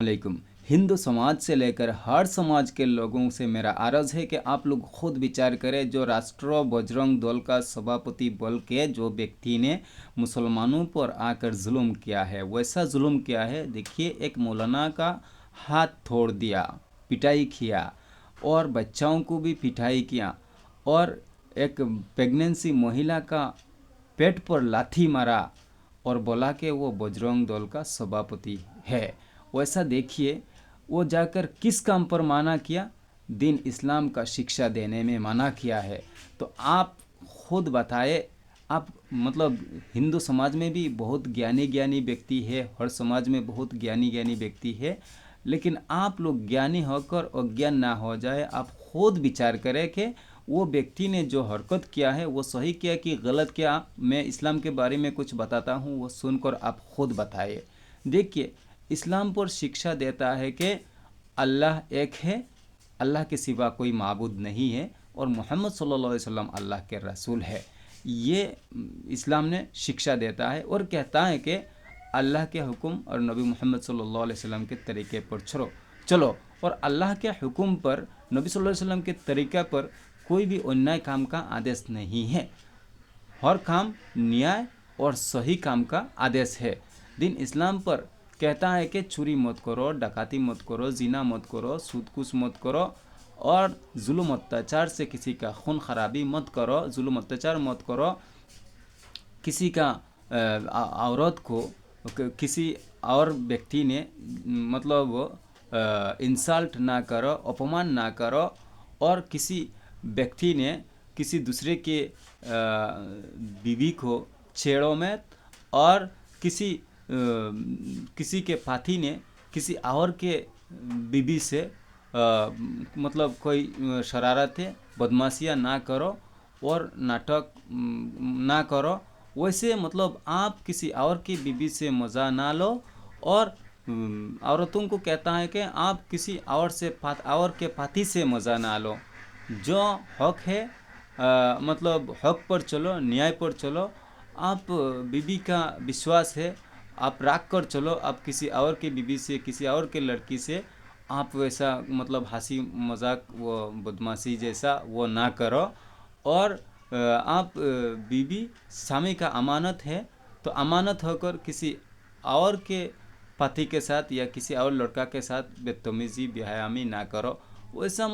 वालेकुम। हिंदू समाज से लेकर हर समाज के लोगों से मेरा अर्ज़ है कि आप लोग खुद विचार करें। जो राष्ट्रीय बजरंग दल का सभापति बोल के जो व्यक्ति ने मुसलमानों पर आकर जुल्म किया है, वैसा जुल्म किया है। देखिए, एक मौलाना का हाथ तोड़ दिया, पिटाई किया और बच्चाओं को भी पिटाई किया और एक प्रेगनेंसी महिला का पेट पर लाठी मारा और बोला कि वो बजरंग दल का सभापति है। वैसा देखिए, वो जाकर किस काम पर मना किया? दीन इस्लाम का शिक्षा देने में मना किया है। तो आप खुद बताए। आप हिंदू समाज में भी बहुत ज्ञानी ज्ञानी व्यक्ति है, हर समाज में बहुत ज्ञानी ज्ञानी व्यक्ति है, लेकिन आप लोग ज्ञानी होकर अज्ञान ना हो जाए। आप खुद विचार करें कि वो व्यक्ति ने जो हरकत किया है वो सही किया कि गलत किया। मैं इस्लाम के बारे में कुछ बताता हूँ, वो सुनकर आप खुद बताइए। देखिए, इस्लाम पर शिक्षा देता है कि अल्लाह एक है, अल्लाह के सिवा कोई माबूद नहीं है और मोहम्मद सल्लल्लाहु अलैहि वसल्लम अल्लाह के रसूल है। ये इस्लाम ने शिक्षा देता है और कहता है कि अल्लाह के हुक्म और नबी मोहम्मद सल्लल्लाहु अलैहि वसल्लम के तरीके पर चलो और अल्लाह के हुक्म पर, नबी सल्लल्लाहु अलैहि वसल्लम के तरीक़ा पर कोई भी अन्याय काम का आदेश नहीं है। हर काम न्याय और सही काम का आदेश है। दीन इस्लाम पर कहता है कि चोरी मत करो, डकाती मत करो, जिना मत करो, सूदकुश मत करो और जुल्म अत्याचार से किसी का खून खराबी मत करो, जुल्म अत्याचार मत करो। किसी का औरत को किसी और व्यक्ति ने इंसल्ट ना करो, अपमान ना करो और किसी व्यक्ति ने किसी दूसरे के बीवी को छेड़ो मत और किसी के पाथी ने किसी और के बीवी से कोई शरारत है, बदमाशियाँ ना करो और नाटक ना करो। वैसे आप किसी और की बीवी से मज़ा ना लो और औरतों को कहता है कि आप किसी और के पति से मज़ा ना लो। जो हक है, हक पर चलो, न्याय पर चलो। आप बीवी का विश्वास है, आप रख कर चलो। आप किसी और की बीवी से, किसी और के लड़की से आप वैसा हंसी मजाक वो बदमाशी जैसा वो ना करो। और आप बीवी स्वामी का अमानत है, तो अमानत होकर किसी और के पति के साथ या किसी और लड़का के साथ बदतमीजी बेहयामी ना करो। वैसा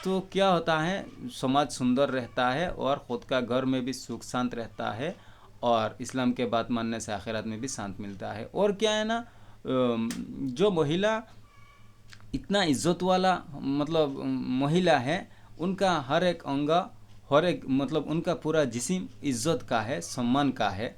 तो क्या होता है, समाज सुंदर रहता है और ख़ुद का घर में भी सुख शांत रहता है और इस्लाम के बात मानने से आखिरत में भी शांत मिलता है। और क्या है ना, जो महिला इतना इज्जत वाला महिला है, उनका हर एक अंग, हर एक उनका पूरा जिस्म इज्जत का है, सम्मान का है।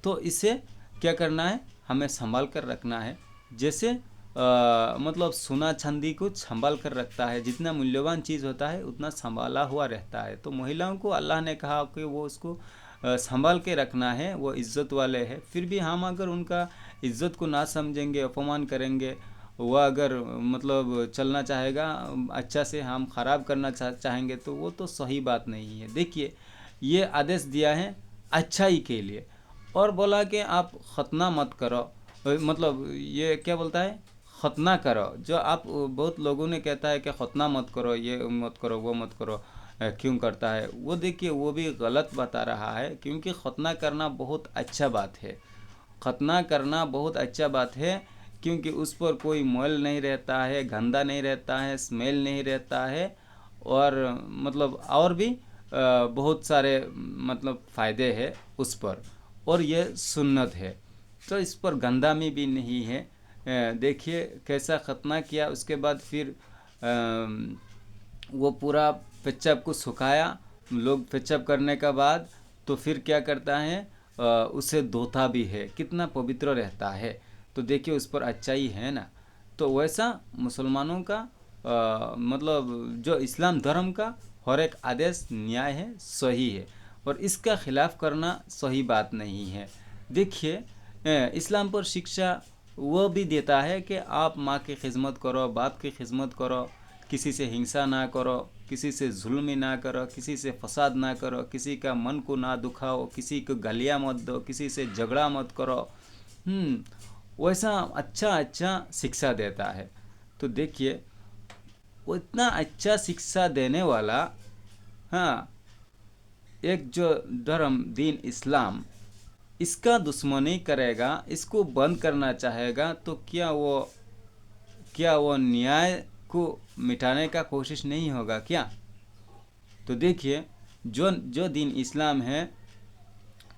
तो इसे क्या करना है, हमें संभाल कर रखना है। जैसे सोना चांदी को संभाल कर रखता है, जितना मूल्यवान चीज़ होता है उतना संभाला हुआ रहता है। तो महिलाओं को अल्लाह ने कहा कि वो उसको संभाल के रखना है, वो इज़्ज़त वाले हैं। फिर भी हम अगर उनका इज़्ज़त को ना समझेंगे, अपमान करेंगे, वह अगर चलना चाहेगा अच्छा से, हम ख़राब करना चाहेंगे, तो वो तो सही बात नहीं है। देखिए, ये आदेश दिया है अच्छाई के लिए और बोला कि आप खतना मत करो। ये क्या बोलता है, खतना करो। जो आप बहुत लोगों ने कहता है कि खतना मत करो, ये मत करो, वो मत करो, क्यों करता है वो? देखिए, वो भी गलत बता रहा है, क्योंकि खतना करना बहुत अच्छा बात है। खतना करना बहुत अच्छा बात है, क्योंकि उस पर कोई मोल नहीं रहता है, गंदा नहीं रहता है, स्मेल नहीं रहता है और और भी बहुत सारे फ़ायदे हैं उस पर। और ये सुन्नत है, तो इस पर गंदामी भी नहीं है। देखिए कैसा खतना किया। उसके बाद फिर वो पूरा पेच्चाप को सुखाया। लोग पेच्चाप करने का बाद तो फिर क्या करता है, उसे धोता भी है, कितना पवित्र रहता है। तो देखिए, उस पर अच्छाई है ना। तो वैसा मुसलमानों का जो इस्लाम धर्म का हर एक आदेश न्याय है, सही है और इसका खिलाफ करना सही बात नहीं है। देखिए, इस्लाम पर शिक्षा वो भी देता है कि आप माँ की खिदमत करो, बाप की खिदमत करो, किसी से हिंसा ना करो, किसी से जुल्म ना करो, किसी से फसाद ना करो, किसी का मन को ना दुखाओ, किसी को गालियाँ मत दो, किसी से झगड़ा मत करो। वैसा अच्छा अच्छा शिक्षा देता है। तो देखिए वो इतना अच्छा शिक्षा देने वाला, हाँ, एक जो धर्म दीन इस्लाम, इसका दुश्मनी करेगा, इसको बंद करना चाहेगा, तो क्या वो न्याय को मिटाने का कोशिश नहीं होगा क्या? तो देखिए जो जो दीन इस्लाम है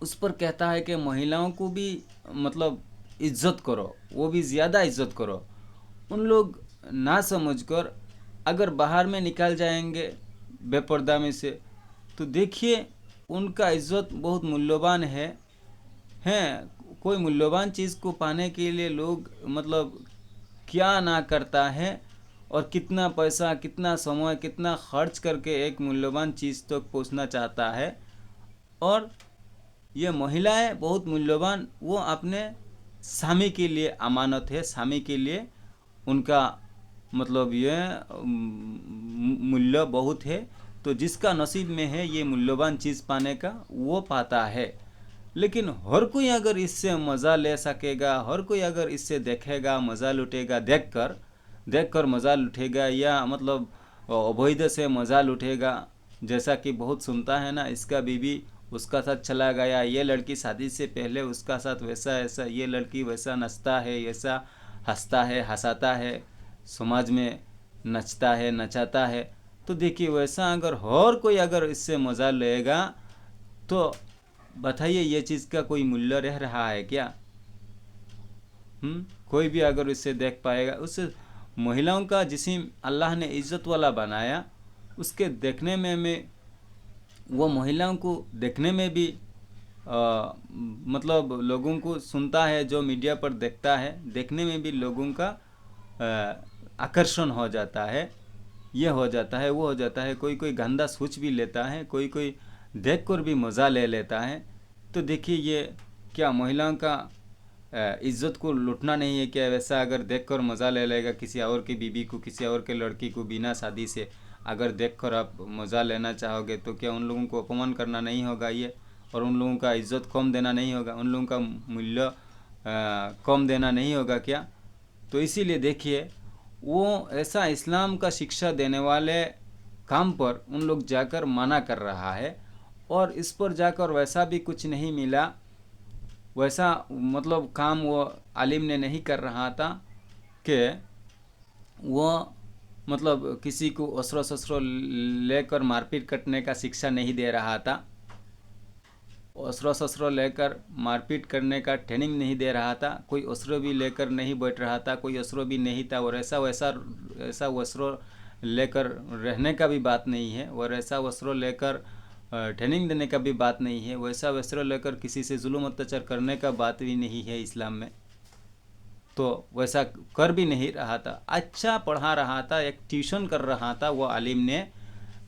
उस पर कहता है कि महिलाओं को भी मतलब इज्जत करो, वो भी ज़्यादा इज्जत करो। उन लोग ना समझकर अगर बाहर में निकल जाएंगे बेपर्दा में से, तो देखिए उनका इज्जत बहुत मूल्यवान है। कोई मूल्यवान चीज़ को पाने के लिए लोग मतलब क्या ना करता है, और कितना पैसा, कितना समय, कितना खर्च करके एक मूल्यवान चीज़ तक पहुंचना चाहता है। और ये महिलाएं बहुत मूल्यवान, वो अपने स्वामी के लिए अमानत है, स्वामी के लिए उनका मतलब ये मूल्य बहुत है। तो जिसका नसीब में है ये मूल्यवान चीज़ पाने का, वो पाता है। लेकिन हर कोई अगर इससे मज़ा ले सकेगा, हर कोई अगर इससे देखेगा, मज़ा लुटेगा, देखकर मज़ा लुटेगा, या मतलब अवैध से मज़ा लुटेगा, जैसा कि बहुत सुनता है ना, इसका बीवी उसका साथ चला गया, ये लड़की शादी से पहले उसका साथ वैसा ऐसा, ये लड़की वैसा नचता है, ऐसा हंसता है, हंसाता है, समाज में नचता है, नचाता है। तो देखिए वैसा अगर और कोई अगर इससे मज़ा लेगा, तो बताइए ये चीज़ का कोई मूल्य रह रहा है क्या? कोई भी अगर इससे देख पाएगा, उस महिलाओं का जिस्म अल्लाह ने इज्जत वाला बनाया, उसके देखने में वो महिलाओं को देखने में भी मतलब लोगों को सुनता है, जो मीडिया पर देखता है, देखने में भी लोगों का आकर्षण हो जाता है, ये हो जाता है, वो हो जाता है। कोई कोई गंदा सोच भी लेता है, कोई कोई देख कर भी मज़ा ले लेता है। तो देखिए ये क्या महिलाओं का इज्जत को लूटना नहीं है क्या? वैसा अगर देखकर मज़ा ले लेगा किसी और की बीबी को, किसी और के लड़की को बिना शादी से अगर देखकर आप मज़ा लेना चाहोगे, तो क्या उन लोगों को अपमान करना नहीं होगा ये? और उन लोगों का इज्जत कम देना नहीं होगा? उन लोगों का मूल्य कम देना नहीं होगा क्या? तो इसीलिए देखिए वो ऐसा इस्लाम का शिक्षा देने वाले काम पर उन लोग जाकर मना कर रहा है, और इस पर जाकर वैसा भी कुछ नहीं मिला, वैसा मतलब काम वो आलिम ने नहीं कर रहा था कि वो मतलब किसी को अस्त्र शस्त्र लेकर मारपीट करने का शिक्षा नहीं दे रहा था, अस्त्र शस्त्र लेकर मारपीट करने का ट्रेनिंग नहीं दे रहा था, कोई अस्त्र भी लेकर नहीं बैठ रहा था, कोई अस्त्र भी नहीं था, और ऐसा अस्त्र लेकर रहने का भी बात नहीं है, और ऐसा अस्त्र लेकर ट्रेनिंग देने का भी बात नहीं है, वैसा अस्त्र लेकर किसी से जुल्म अत्याचार करने का बात भी नहीं है इस्लाम में। तो वैसा कर भी नहीं रहा था, अच्छा पढ़ा रहा था, एक ट्यूशन कर रहा था वो आलिम ने,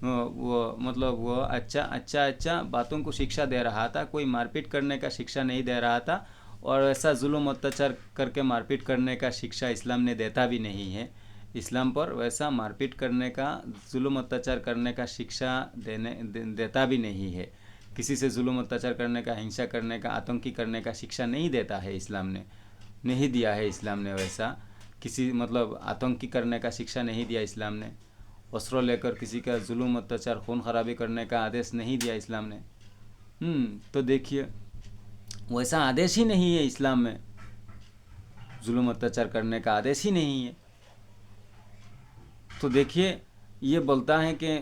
वो मतलब वो अच्छा बातों को शिक्षा दे रहा था, कोई मारपीट करने का शिक्षा नहीं दे रहा था, और ऐसा जुल्म अत्याचार करके मारपीट करने का शिक्षा इस्लाम ने देता भी नहीं है। इस्लाम पर वैसा मारपीट करने का, जुल्म अत्याचार करने का शिक्षा देता भी नहीं है। किसी से जुल्म अत्याचार करने का, हिंसा करने का, आतंकी करने का शिक्षा नहीं देता है इस्लाम ने, नहीं दिया है इस्लाम ने। वैसा किसी मतलब आतंकी करने का शिक्षा नहीं दिया इस्लाम ने, अस्त्र लेकर किसी का जुल्म अत्याचार, खून खराबी करने का आदेश नहीं दिया इस्लाम ने। तो देखिए वैसा आदेश ही नहीं है इस्लाम में, जुल्म अत्याचार करने का आदेश ही नहीं है। तो देखिए ये बोलता है कि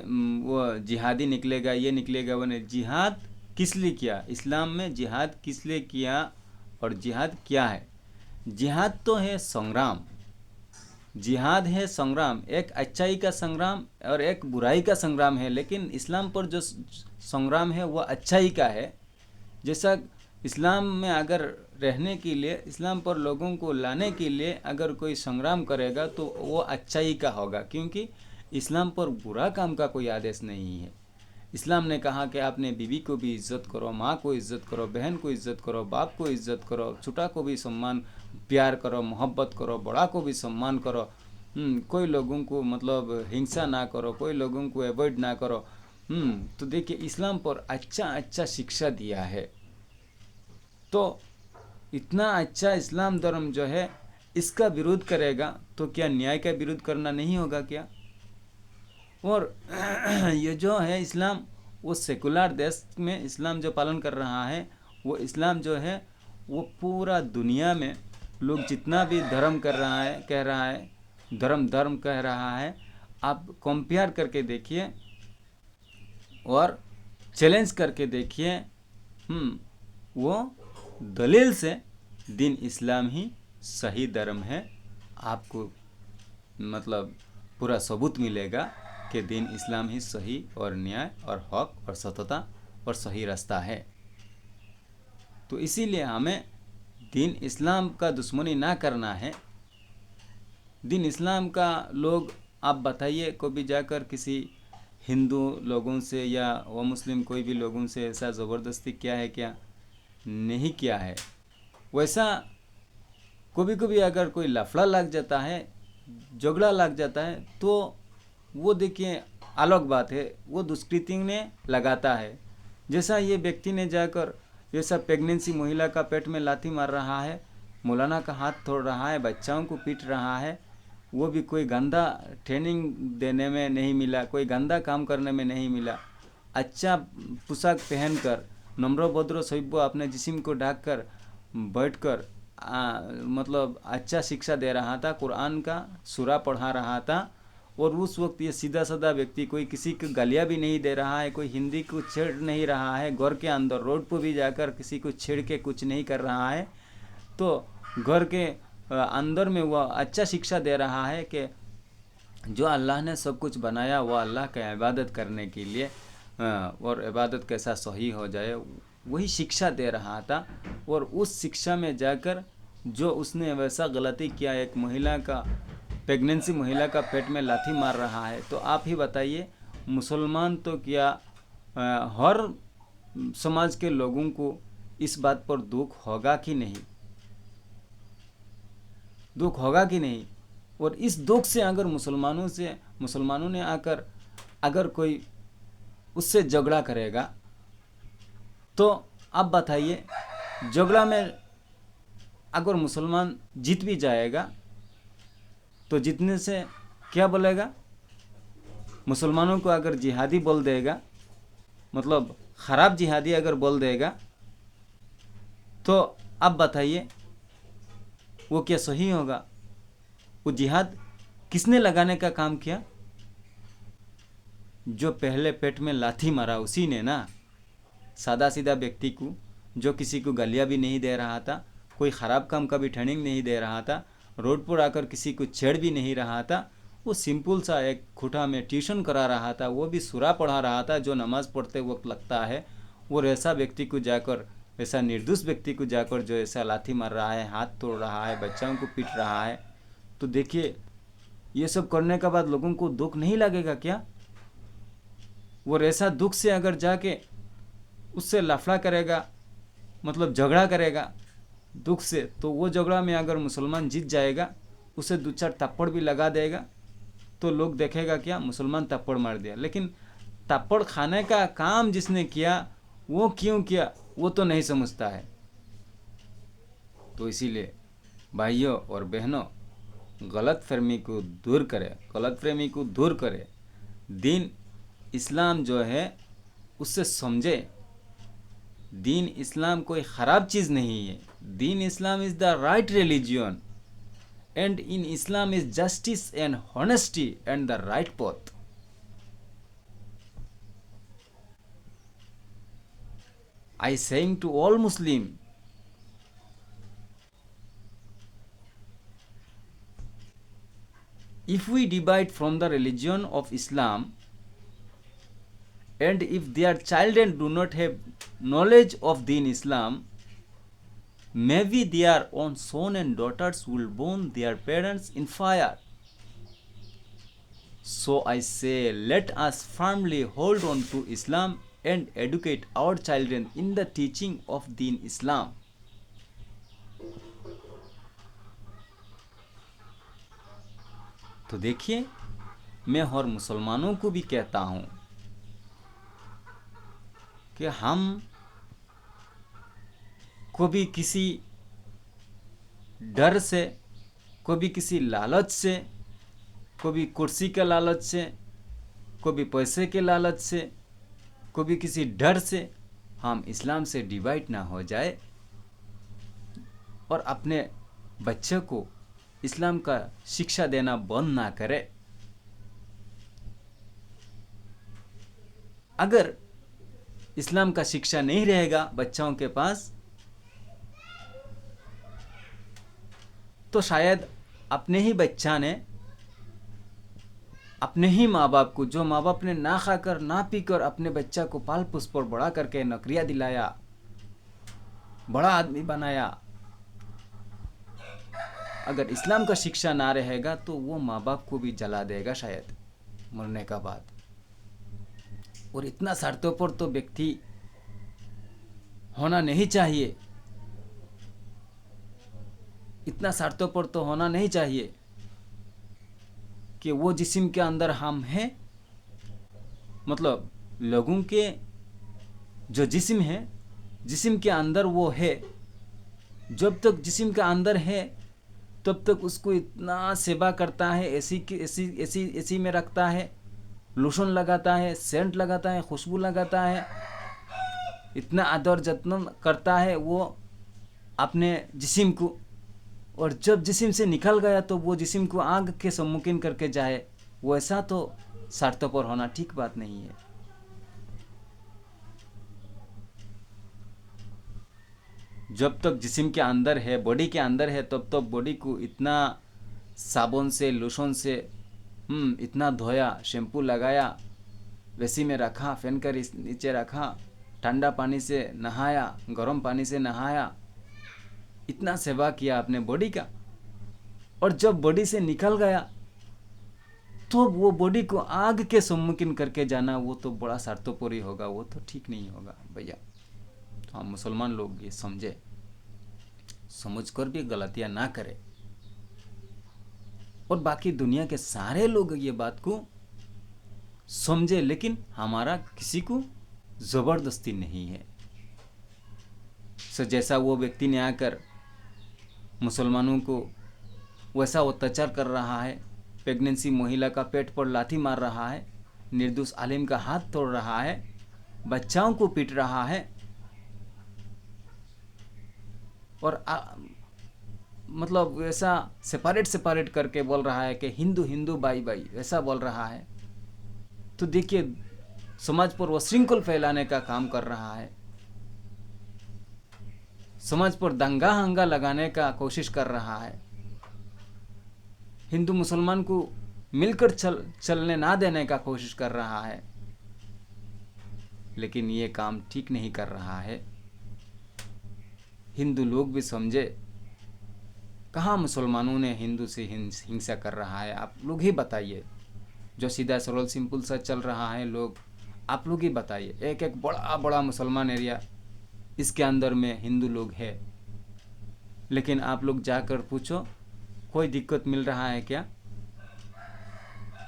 वो जिहादी निकलेगा, ये निकलेगा, वो नहीं। जिहाद किस लिए किया इस्लाम में? जिहाद किस लिए किया, और जिहाद क्या है? जिहाद तो है संग्राम, जिहाद है संग्राम, एक अच्छाई का संग्राम और एक बुराई का संग्राम है। लेकिन इस्लाम पर जो संग्राम है वह अच्छाई का है। जैसा इस्लाम में अगर रहने के लिए, इस्लाम पर लोगों को लाने के लिए अगर कोई संग्राम करेगा तो वो अच्छाई का होगा, क्योंकि इस्लाम पर बुरा काम का कोई आदेश नहीं है। इस्लाम ने कहा कि आपने बीवी को भी इज्जत करो, माँ को इज्जत करो, बहन को इज्जत करो, बाप को इज्जत करो, छोटा को भी सम्मान प्यार करो, मोहब्बत करो, बड़ा को भी सम्मान करो। कोई लोगों को मतलब हिंसा ना करो, कोई लोगों को अवॉइड ना करो। तो देखिए इस्लाम पर अच्छा शिक्षा दिया है। तो इतना अच्छा इस्लाम धर्म जो है इसका विरोध करेगा तो क्या न्याय का विरोध करना नहीं होगा क्या? और ये जो है इस्लाम, वो सेकुलर देश में इस्लाम जो पालन कर रहा है, वो इस्लाम जो है वो पूरा दुनिया में लोग जितना भी धर्म कर रहा है, कह रहा है, धर्म धर्म कह रहा है, आप कंपेयर करके देखिए और चैलेंज करके देखिए, वो दलील से दीन इस्लाम ही सही धर्म है। आपको मतलब पूरा सबूत मिलेगा कि दीन इस्लाम ही सही और न्याय और हक और सत्यता और सही रास्ता है। तो इसीलिए हमें दीन इस्लाम का दुश्मनी ना करना है। दीन इस्लाम का लोग, आप बताइए कभी जाकर किसी हिंदू लोगों से या वो मुस्लिम कोई भी लोगों से ऐसा ज़बरदस्ती किया है क्या? नहीं किया है। वैसा कभी कभी अगर कोई लफड़ा लग जाता है, झगड़ा लग जाता है, तो वो देखिए अलग बात है, वो दुष्कृति ने लगाता है। जैसा ये व्यक्ति ने जाकर जैसा प्रेगनेंसी महिला का पेट में लाठी मार रहा है, मौलाना का हाथ तोड़ रहा है, बच्चाओं को पीट रहा है, वो भी कोई गंदा ट्रेनिंग देने में नहीं मिला, कोई गंदा काम करने में नहीं मिला। अच्छा पोशाक पहनकर नम्र भद्र सभ्य अपने जिस्म को ढक कर बैठकर मतलब अच्छा शिक्षा दे रहा था, कुरान का सूरा पढ़ा रहा था। और उस वक्त ये सीधा साधा व्यक्ति कोई किसी को गालियाँ भी नहीं दे रहा है, कोई हिंदी को छेड़ नहीं रहा है, घर के अंदर रोड पर भी जाकर किसी को छेड़ के कुछ नहीं कर रहा है, तो घर के अंदर में वह अच्छा शिक्षा दे रहा है कि जो अल्लाह ने सब कुछ बनाया वो अल्लाह का इबादत करने के लिए, और इबादत कैसा सही हो जाए वही शिक्षा दे रहा था। और उस शिक्षा में जाकर जो उसने वैसा गलती किया, एक महिला का प्रेगनेंसी महिला का पेट में लाठी मार रहा है, तो आप ही बताइए मुसलमान तो क्या हर समाज के लोगों को इस बात पर दुख होगा कि नहीं? दुख होगा कि नहीं? और इस दुख से अगर मुसलमानों ने आकर अगर कोई उससे झगड़ा करेगा, तो आप बताइए झगड़ा में अगर मुसलमान जीत भी जाएगा तो जीतने से क्या बोलेगा? मुसलमानों को अगर जिहादी बोल देगा, मतलब ख़राब जिहादी अगर बोल देगा, तो आप बताइए वो क्या सही होगा? वो जिहाद किसने लगाने का काम किया? जो पहले पेट में लाठी मारा उसी ने ना। सादा सीधा व्यक्ति को, जो किसी को गालियाँ भी नहीं दे रहा था, कोई ख़राब काम का भी ट्रेनिंग नहीं दे रहा था, रोड पर आकर किसी को छेड़ भी नहीं रहा था, वो सिंपल सा एक खुटा में ट्यूशन करा रहा था, वो भी सूरा पढ़ा रहा था जो नमाज़ पढ़ते वक्त लगता है। और ऐसा व्यक्ति को जाकर, ऐसा निर्दोष व्यक्ति को जाकर जो ऐसा लाठी मार रहा है, हाथ तोड़ रहा है, बच्चों को पीट रहा है, तो देखिए ये सब करने के बाद लोगों को दुख नहीं लगेगा क्या? वो ऐसा दुख से अगर जाके उससे लफड़ा करेगा, मतलब झगड़ा करेगा दुख से, तो वो झगड़ा में अगर मुसलमान जीत जाएगा, उसे दो चार थप्पड़ भी लगा देगा, तो लोग देखेगा क्या? मुसलमान थप्पड़ मार दिया। लेकिन थप्पड़ खाने का काम जिसने किया वो क्यों किया वो तो नहीं समझता है। तो इसीलिए भाइयों और बहनों, गलतफहमी को दूर करें, दीन इस्लाम जो है उससे समझे। दीन इस्लाम कोई ख़राब चीज़ नहीं है। दीन Islam is the right religion, and in Islam is justice and honesty and the right path. I saying to all Muslim, if we divide from the religion of Islam, and if their children do not have knowledge of Deen Islam, maybe their own son and daughters will burn their parents in fire. So I say, let us firmly hold on to Islam and educate our children in the teaching of Deen Islam. तो देखिए, मैं हर मुसलमानों को भी कहता हूँ कि हम को भी किसी डर से, कभी किसी लालच से, कभी कुर्सी के लालच से, कभी पैसे के लालच से, कभी किसी डर से हम इस्लाम से डिवाइड ना हो जाए और अपने बच्चे को इस्लाम का शिक्षा देना बंद ना करे। अगर इस्लाम का शिक्षा नहीं रहेगा बच्चों के पास तो शायद अपने ही बच्चा ने अपने ही माँ बाप को, जो माँ बाप ने ना खाकर ना पीकर अपने बच्चा को पाल पोस पर बड़ा करके नौकरियां दिलाया, बड़ा आदमी बनाया, अगर इस्लाम का शिक्षा ना रहेगा तो वो माँ बाप को भी जला देगा शायद मरने का बाद। और इतना स्वार्थपर तो व्यक्ति होना नहीं चाहिए, इतना स्वार्थपर तो होना नहीं चाहिए कि वो जिस्म के अंदर हम हैं, मतलब लोगों के जो जिस्म है, जिस्म के अंदर वो है, जब तक जिस्म के अंदर है तब तक उसको इतना सेवा करता है, ऐसी में रखता है, लोशन लगाता है, सेंट लगाता है, खुशबू लगाता है, इतना आदर जत्न करता है वो अपने जिस्म को। और जब जिस्म से निकल गया तो वो जिस्म को आग के सम्मुखीन करके जाए, वैसा तो स्वार्थपर होना ठीक बात नहीं है। जब तक जिस्म के अंदर है, बॉडी के अंदर है, तब तक बॉडी को इतना साबुन से, लोशन से इतना धोया, शैम्पू लगाया, वैसी में रखा, फैन कर नीचे रखा, ठंडा पानी से नहाया, गर्म पानी से नहाया, इतना सेवा किया अपने बॉडी का। और जब बॉडी से निकल गया तो वो बॉडी को आग के सम्मुखीन करके जाना, वो तो बड़ा स्वार्थपरी होगा, वो तो ठीक नहीं होगा भैया। तो हम मुसलमान लोग ये समझे, समझकर भी गलतियां ना करें। और बाकी दुनिया के सारे लोग ये बात को समझे, लेकिन हमारा किसी को जबरदस्ती नहीं है। सो जैसा वो व्यक्ति ने आकर मुसलमानों को वैसा अत्याचार कर रहा है, प्रेगनेंसी महिला का पेट पर लाठी मार रहा है, निर्दोष आलिम का हाथ तोड़ रहा है, बच्चाओं को पीट रहा है, और मतलब वैसा सेपरेट करके बोल रहा है कि हिंदू हिंदू बाई बाई, वैसा बोल रहा है। तो देखिए समाज पर वो श्रृंखल फैलाने का काम कर रहा है, समाज पर दंगा हंगा लगाने का कोशिश कर रहा है, हिंदू मुसलमान को मिलकर चलने ना देने का कोशिश कर रहा है। लेकिन ये काम ठीक नहीं कर रहा है। हिंदू लोग भी समझे, कहाँ मुसलमानों ने हिंदू से हिंसा कर रहा है, आप लोग ही बताइए। जो सीधा सरल सिंपल सा चल रहा है, लोग आप लोग ही बताइए। एक एक बड़ा बड़ा मुसलमान एरिया, इसके अंदर में हिंदू लोग है, लेकिन आप लोग जाकर पूछो कोई दिक्कत मिल रहा है क्या?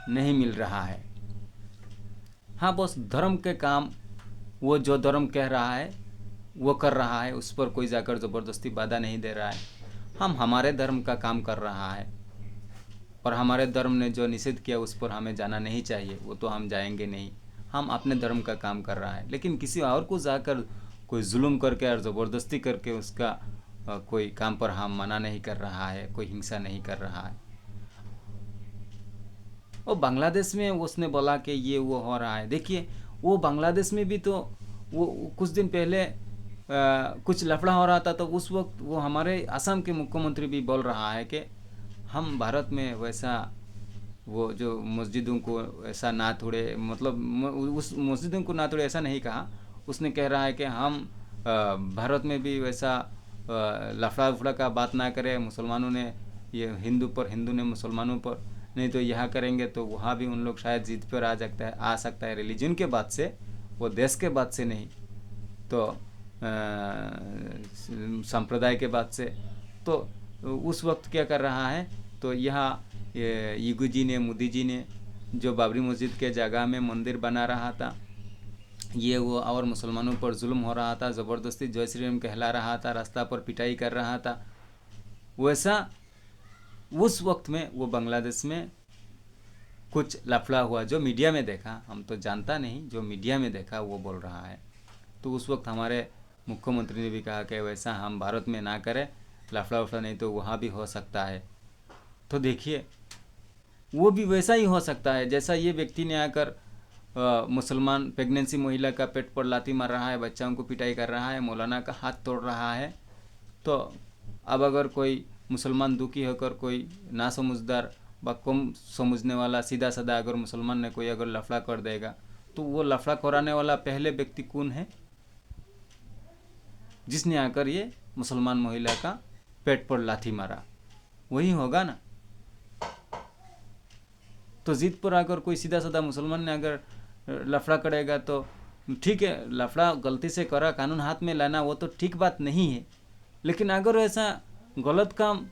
नहीं मिल रहा है। हाँ, बस धर्म के काम, वो जो धर्म कह रहा है वो कर रहा है, उस पर कोई जाकर ज़बरदस्ती बाधा नहीं दे रहा है। हम हमारे धर्म का काम कर रहा है, और हमारे धर्म ने जो निषेध किया उस पर हमें जाना नहीं चाहिए, वो तो हम जाएंगे नहीं। हम अपने धर्म का काम कर रहा है, लेकिन किसी और को जाकर कोई जुल्म करके और ज़बरदस्ती करके उसका कोई काम पर हम मना नहीं कर रहा है, कोई हिंसा नहीं कर रहा है। वो बांग्लादेश में उसने बोला कि ये वो हो रहा है। देखिए वो बांग्लादेश में भी तो वो कुछ दिन पहले कुछ लफड़ा हो रहा था, तो उस वक्त वो हमारे असम के मुख्यमंत्री भी बोल रहा है कि हम भारत में वैसा वो जो मस्जिदों को ऐसा ना तोड़े, मतलब उस मस्जिदों को ना तोड़े ऐसा नहीं कहा। उसने कह रहा है कि हम भारत में भी वैसा लफड़ा उफड़ा का बात ना करें, मुसलमानों ने ये हिंदू पर, हिंदू ने मुसलमानों पर, नहीं तो यहाँ करेंगे तो वहाँ भी उन लोग शायद जीत पर आ सकता है रिलीजन के बात से, वो देश के बात से नहीं, तो संप्रदाय के बात से। तो उस वक्त क्या कर रहा है, तो यहाँ योगी जी ने, मोदी जी ने जो बाबरी मस्जिद के जगह में मंदिर बना रहा था, ये वो, और मुसलमानों पर जुल्म हो रहा था, ज़बरदस्ती जय श्री राम कहला रहा था, रास्ता पर पिटाई कर रहा था, वैसा उस वक्त में वो बांग्लादेश में कुछ लफड़ा हुआ, जो मीडिया में देखा, हम तो जानता नहीं, जो मीडिया में देखा वो बोल रहा है। तो उस वक्त हमारे मुख्यमंत्री ने भी कहा कि वैसा हम भारत में ना करें, लफड़ा उफड़ा नहीं तो वहाँ भी हो सकता है। तो देखिए वो भी वैसा ही हो सकता है जैसा ये व्यक्ति ने आकर मुसलमान प्रेगनेंसी महिला का पेट पर लाती मार रहा है, बच्चाओं को पिटाई कर रहा है, मौलाना का हाथ तोड़ रहा है। तो अब अगर कोई मुसलमान दुखी होकर कोई ना समझदार व कम समझने वाला सीधा साधा अगर मुसलमान ने कोई अगर लफड़ा कर देगा, तो वो लफड़ा कराने वाला पहले व्यक्ति कौन है? जिसने आकर ये मुसलमान महिला का पेट पर लाठी मारा, वही होगा ना। तो जिद पर आकर कोई सीधा साधा मुसलमान ने अगर लफड़ा करेगा तो ठीक है, लफड़ा गलती से करा, कानून हाथ में लाना वो तो ठीक बात नहीं है। लेकिन अगर ऐसा गलत काम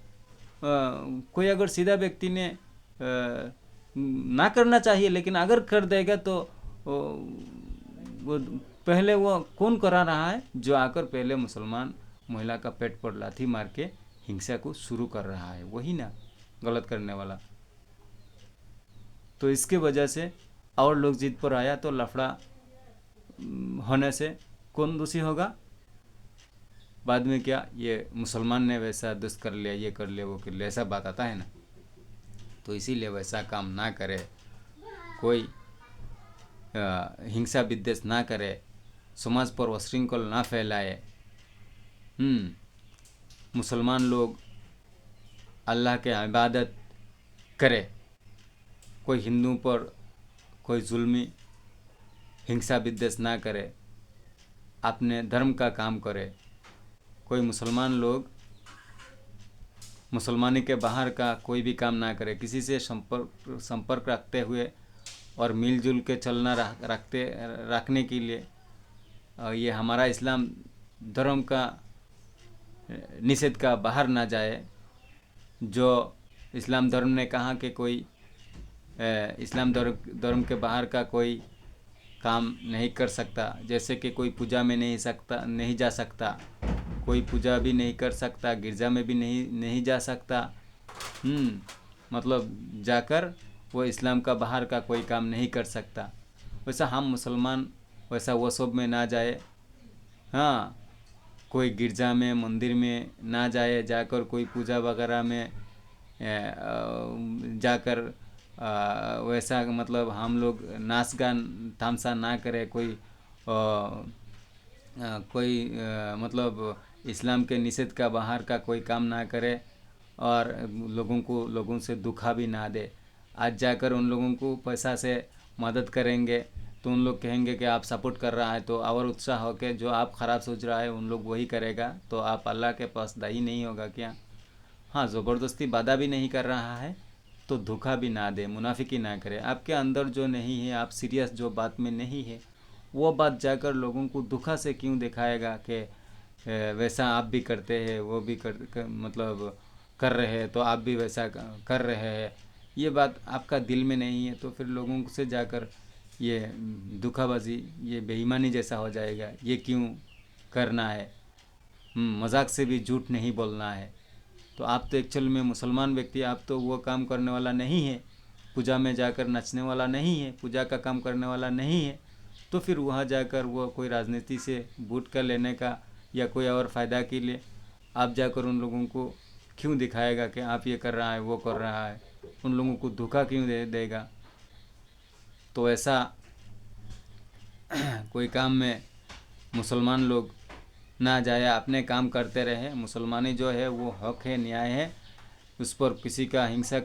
कोई अगर सीधा व्यक्ति ने ना करना चाहिए लेकिन अगर कर देगा तो वो पहले वो कौन करा रहा है? जो आकर पहले मुसलमान महिला का पेट पर लाठी मार के हिंसा को शुरू कर रहा है, वही ना गलत करने वाला। तो इसके वजह से और लोग जिद पर आया तो लफड़ा होने से कौन दोषी होगा? बाद में क्या ये मुसलमान ने वैसा दुष्ट कर लिया, ये कर लिया, वो कर लिया, ऐसा बात आता है ना। तो इसीलिए वैसा काम ना करे, कोई हिंसा विद्वेष ना करे, समाज पर अश्रृंखल ना फैलाए। मुसलमान लोग अल्लाह के इबादत करे, कोई हिंदू पर कोई जुल्मी हिंसा विद्वेष ना करे, अपने धर्म का काम करे। कोई मुसलमान लोग मुसलमानी के बाहर का कोई भी काम ना करे, किसी से संपर्क रखते हुए और मिलजुल के चलना रखने के लिए ये हमारा इस्लाम धर्म का निषेध का बाहर ना जाए। जो इस्लाम धर्म ने कहा कि कोई इस्लाम धर्म के बाहर का कोई काम नहीं कर सकता, जैसे कि कोई पूजा में नहीं जा सकता, कोई पूजा भी नहीं कर सकता, गिरजा में भी नहीं जा सकता। मतलब जाकर वो इस्लाम का बाहर का कोई काम नहीं कर सकता। वैसा हम मुसलमान वैसा वो सब में ना जाए। हाँ, कोई गिरजा में मंदिर में ना जाए, जाकर कोई पूजा वगैरह में जाकर वैसा मतलब हम लोग नाच गान तामसा ना करें, कोई मतलब इस्लाम के निषेध का बाहर का कोई काम ना करे और लोगों से दुखा भी ना दे। आज जाकर उन लोगों को पैसा से मदद करेंगे तो उन लोग कहेंगे कि आप सपोर्ट कर रहा है, तो और उत्साह हो के जो आप ख़राब सोच रहा है उन लोग वही करेगा, तो आप अल्लाह के पास दाई नहीं होगा क्या? हाँ, ज़बरदस्ती वादा भी नहीं कर रहा है तो धोखा भी ना दे, मुनाफिकी ना करे। आपके अंदर जो नहीं है, आप सीरियस जो बात में नहीं है, वो बात जाकर लोगों को धोखा से क्यों दिखाएगा कि वैसा आप भी करते हैं, वो भी मतलब कर रहे हैं तो आप भी वैसा कर रहे हैं। ये बात आपका दिल में नहीं है तो फिर लोगों से जाकर ये धोखाबाजी, ये बेईमानी जैसा हो जाएगा। ये क्यों करना है? मजाक से भी झूठ नहीं बोलना है। तो आप तो एक्चुअल में मुसलमान व्यक्ति, आप तो वो काम करने वाला नहीं है, पूजा में जाकर नचने वाला नहीं है, पूजा का काम करने वाला नहीं है। तो फिर वहाँ जाकर वो कोई राजनीति से वोट कर लेने का या कोई और फ़ायदा के लिए आप जाकर उन लोगों को क्यों दिखाएगा कि आप ये कर रहा है, वो कर रहा है? उन लोगों को धोखा क्यों देगा? तो ऐसा कोई काम में मुसलमान लोग ना जाए, अपने काम करते रहे। मुसलमानी जो है वो हक है, न्याय है, उस पर किसी का हिंसा